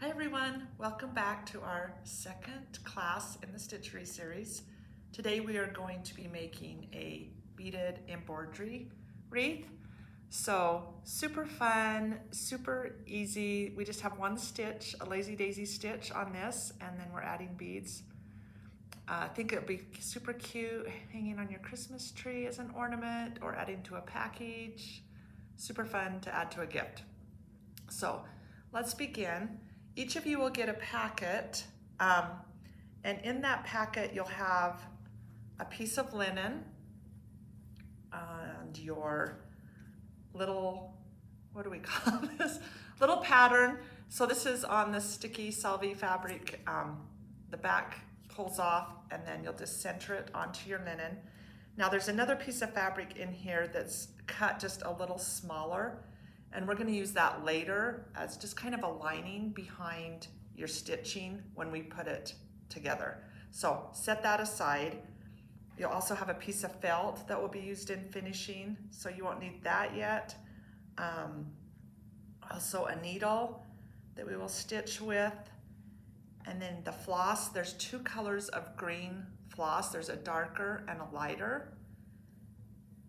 Hi everyone, welcome back to our second class in the Stitchery series. Today we are going to be making a beaded embroidery wreath. So super fun, super easy. We just have one stitch, a lazy daisy stitch on this, and then we're adding beads. I think it would be super cute hanging on your Christmas tree as an ornament or adding to a package. Super fun to add to a gift. So let's begin. Each of you will get a packet, and in that packet you'll have a piece of linen and your little, what do we call this? Little pattern. So this is on the sticky Salvi fabric. The back pulls off and then you'll just center it onto your linen. Now there's another piece of fabric in here that's cut just a little smaller, and we're going to use that later as just kind of a lining behind your stitching when we put it together. So set that aside. You'll also have a piece of felt that will be used in finishing, so you won't need that yet. Also a needle that we will stitch with. And then the floss, there's two colors of green floss. There's a darker and a lighter.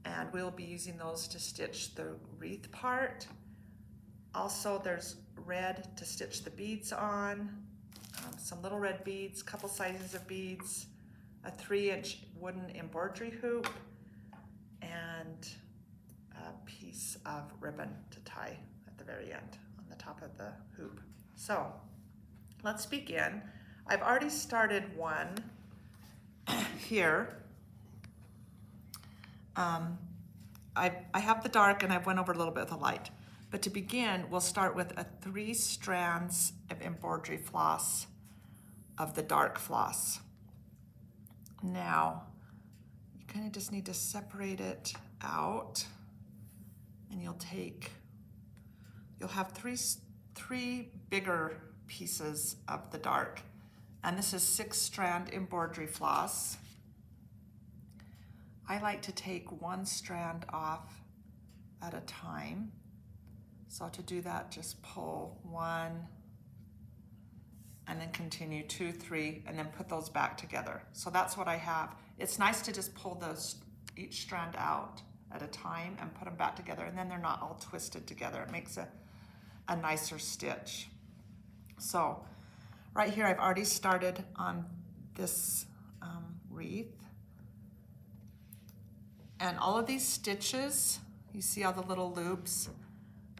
And we'll be using those to stitch the wreath part. Also, there's red to stitch the beads on, some little red beads, couple sizes of beads, a 3-inch wooden embroidery hoop, and a piece of ribbon to tie at the very end on the top of the hoop. So let's begin. I've already started one here. I have the dark and I've went over a little bit of the light. But to begin, we'll start with 3 strands of embroidery floss of the dark floss. Now, you kind of just need to separate it out, and you'll have three bigger pieces of the dark. And this is 6-strand embroidery floss. I like to take 1 strand off at a time. So to do that, just pull 1 and then continue 2, 3, and then put those back together. So that's what I have. It's nice to just pull each strand out at a time and put them back together, and then they're not all twisted together. It makes a nicer stitch. So right here, I've already started on this wreath. And all of these stitches, you see all the little loops,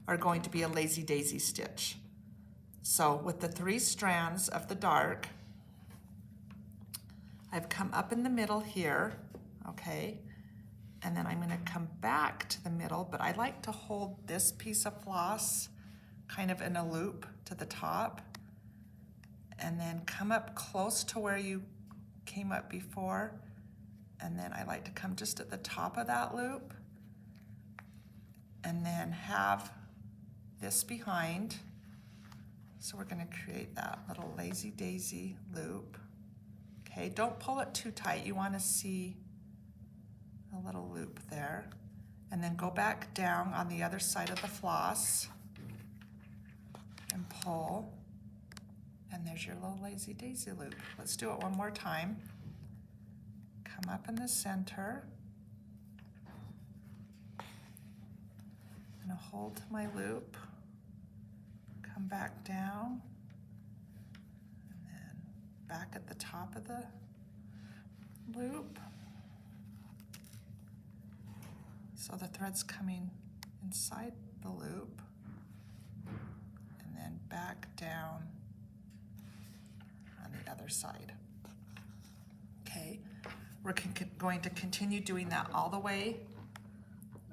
are going to be a lazy daisy stitch. So with the 3 strands of the dark, I've come up in the middle here, okay? And then I'm gonna come back to the middle, but I like to hold this piece of floss kind of in a loop to the top, and then come up close to where you came up before, and then I like to come just at the top of that loop, and then have this behind. So we're going to create that little lazy daisy loop. Okay, don't pull it too tight. You want to see a little loop there. And then go back down on the other side of the floss and pull. And there's your little lazy daisy loop. Let's do it one more time. Come up in the center. I'm going to hold my loop. Come back down, and then back at the top of the loop. So the thread's coming inside the loop, and then back down on the other side. Okay, we're going to continue doing that all the way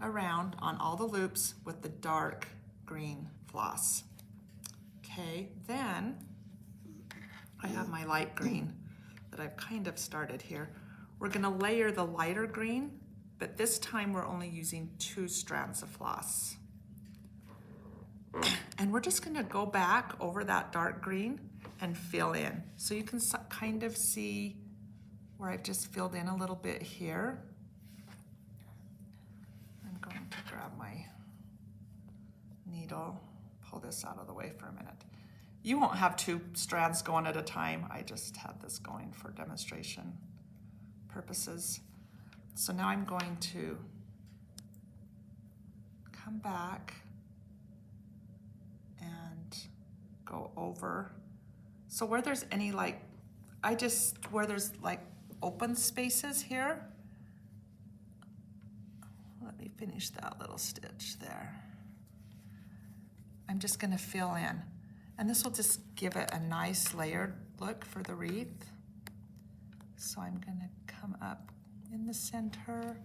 around on all the loops with the dark green floss. Okay, then I have my light green that I've kind of started here. We're gonna layer the lighter green, but this time we're only using 2 strands of floss. And we're just gonna go back over that dark green and fill in. So you can kind of see where I've just filled in a little bit here. I'm going to grab my needle, pull this out of the way for a minute. You won't have 2 strands going at a time. I just had this going for demonstration purposes. So now I'm going to come back and go over. So where there's any where there's like open spaces here, let me finish that little stitch there. I'm just gonna fill in. And this will just give it a nice layered look for the wreath. So I'm gonna come up in the center.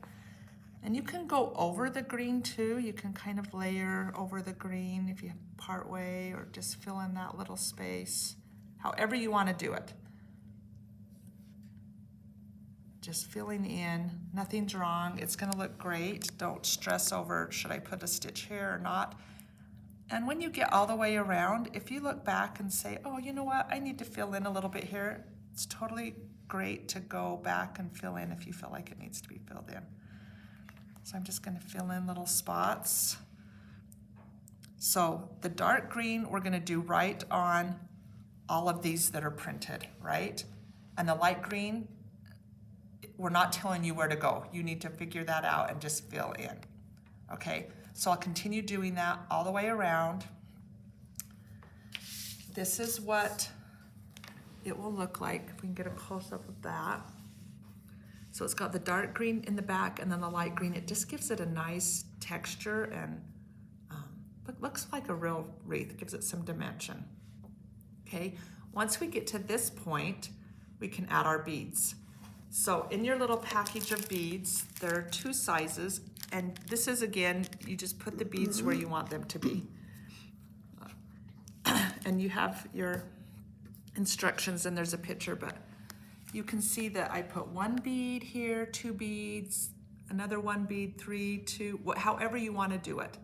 And you can go over the green too. You can kind of layer over the green if you part way, or just fill in that little space. However you wanna do it. Just filling in, nothing's wrong. It's gonna look great. Don't stress over, should I put a stitch here or not? And when you get all the way around, if you look back and say, oh, you know what, I need to fill in a little bit here, it's totally great to go back and fill in if you feel like it needs to be filled in. So I'm just gonna fill in little spots. So the dark green we're gonna do right on all of these that are printed, right? And the light green, we're not telling you where to go. You need to figure that out and just fill in, okay? So I'll continue doing that all the way around. This is what it will look like if we can get a close-up of that. So it's got the dark green in the back and then the light green. It just gives it a nice texture and looks like a real wreath. It gives it some dimension, okay? Once we get to this point, we can add our beads. So in your little package of beads, there are 2 sizes, and this is, again, you just put the beads where you want them to be. And you have your instructions, and there's a picture, but you can see that I put 1 bead here, 2 beads, another 1 bead, 3, 2, however you want to do it.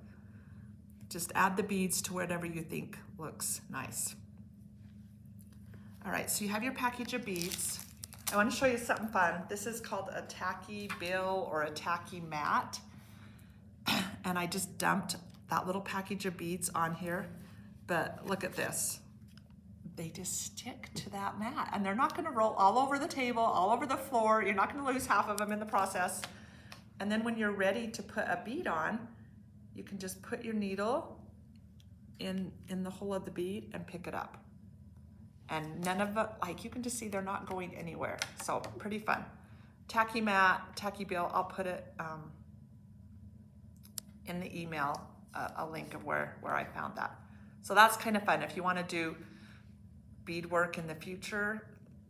Just add the beads to whatever you think looks nice. All right, so you have your package of beads. I want to show you something fun. This is called a tacky bill or a tacky mat. And I just dumped that little package of beads on here. But look at this. They just stick to that mat. And they're not going to roll all over the table, all over the floor. You're not going to lose half of them in the process. And then when you're ready to put a bead on, you can just put your needle in the hole of the bead and pick it up. And none of it, like you can just see they're not going anywhere. So pretty fun. Tacky mat, tacky bill, I'll put it in the email, a link of where I found that. So that's kind of fun. If you want to do beadwork in the future,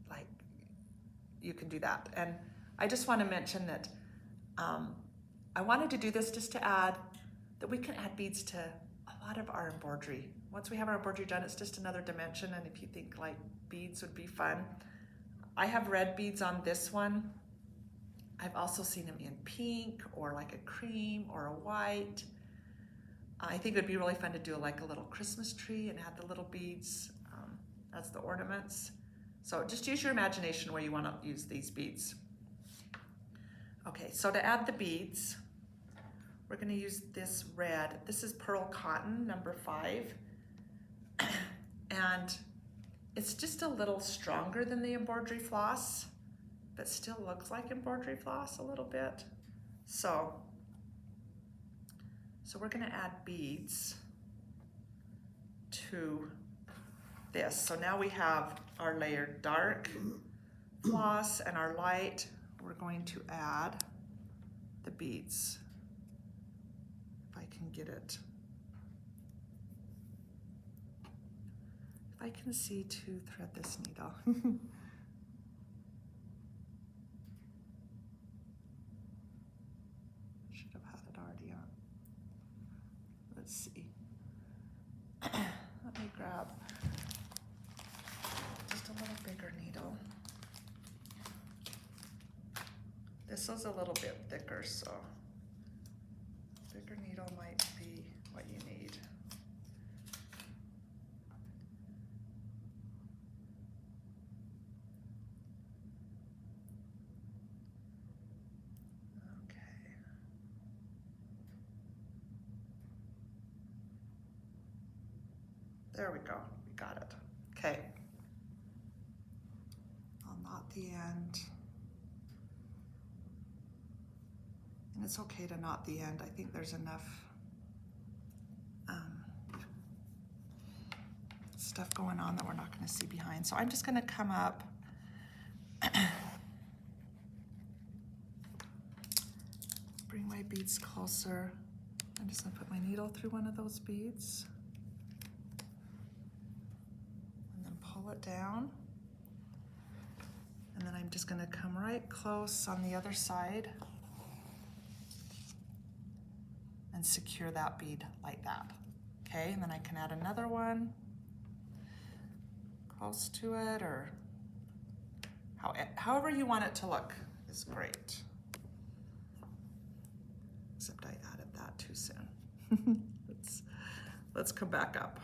like you can do that. And I just want to mention that I wanted to do this just to add that we can add beads to a lot of our embroidery. Once we have our embroidery done, it's just another dimension, and if you think like beads would be fun. I have red beads on this one. I've also seen them in pink or like a cream or a white. I think it would be really fun to do like a little Christmas tree and add the little beads as the ornaments. So just use your imagination where you want to use these beads. Okay, so to add the beads, we're going to use this red. This is Pearl Cotton, number 5. And it's just a little stronger than the embroidery floss, but still looks like embroidery floss a little bit. So we're going to add beads to this. So now we have our layered dark floss and our light. We're going to add the beads. If I can get it. If I can see to thread this needle. Should have had it already on. Let's see. Let me grab just a little bigger needle. This is a little bit thicker, so bigger needle might be what you need. Okay. There we go. got it. Okay. I'll knot the end. And it's okay to knot the end. I think there's enough stuff going on that we're not going to see behind. So I'm just going to come up bring my beads closer. I'm just going to put my needle through one of those beads and then pull it down. And then I'm just going to come right close on the other side and secure that bead like that. Okay, and then I can add another one close to it, or however you want it to look is great. Except I added that too soon. Let's come back up.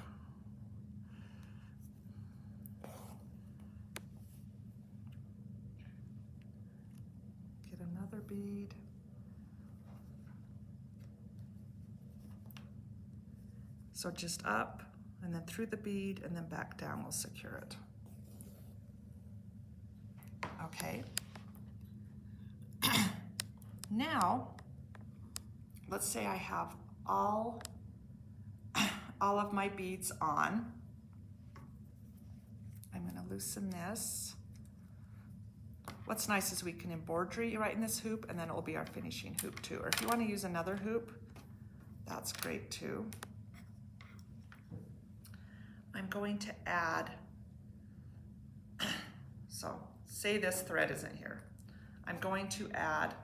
Get another bead. So just up and then through the bead and then back down will secure it. Okay. Now, let's say I have all of my beads on. I'm going to loosen this. What's nice is we can embroidery right in this hoop, and then it will be our finishing hoop too. Or if you want to use another hoop, that's great too. I'm going to add, so say this thread isn't here. I'm going to add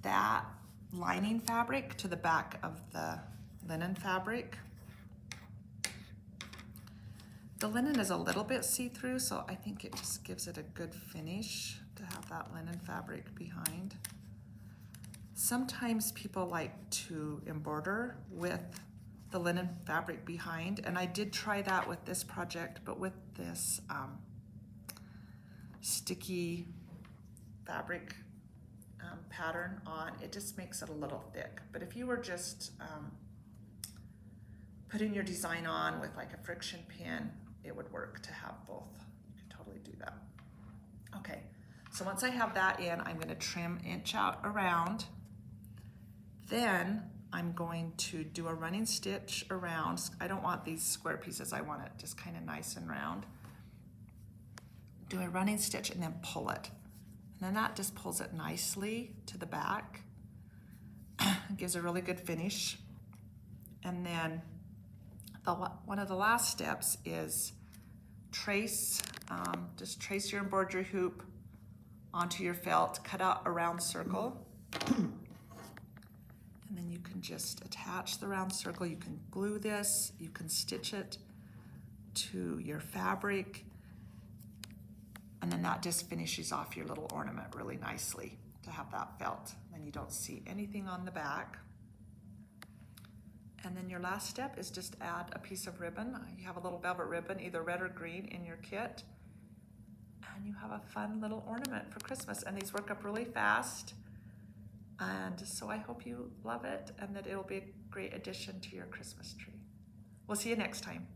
that lining fabric to the back of the linen fabric. The linen is a little bit see-through, so I think it just gives it a good finish to have that linen fabric behind. Sometimes people like to embroider with the linen fabric behind, and I did try that with this project, but with this sticky fabric pattern on, it just makes it a little thick. But if you were just putting your design on with like a friction pin, it would work to have both. You can totally do that. Okay, so once I have that in, I'm going to trim inch out around. Then I'm going to do a running stitch around. I don't want these square pieces, I want it just kind of nice and round. Do a running stitch and then pull it. And then that just pulls it nicely to the back. It gives a really good finish. And then one of the last steps is just trace your embroidery hoop onto your felt, cut out a round circle. And then you can just attach the round circle. You can glue this, you can stitch it to your fabric, and then that just finishes off your little ornament really nicely to have that felt. Then you don't see anything on the back. And then your last step is just add a piece of ribbon. You have a little velvet ribbon, either red or green, in your kit, and you have a fun little ornament for Christmas. And these work up really fast. And so I hope you love it and that it'll be a great addition to your Christmas tree. We'll see you next time.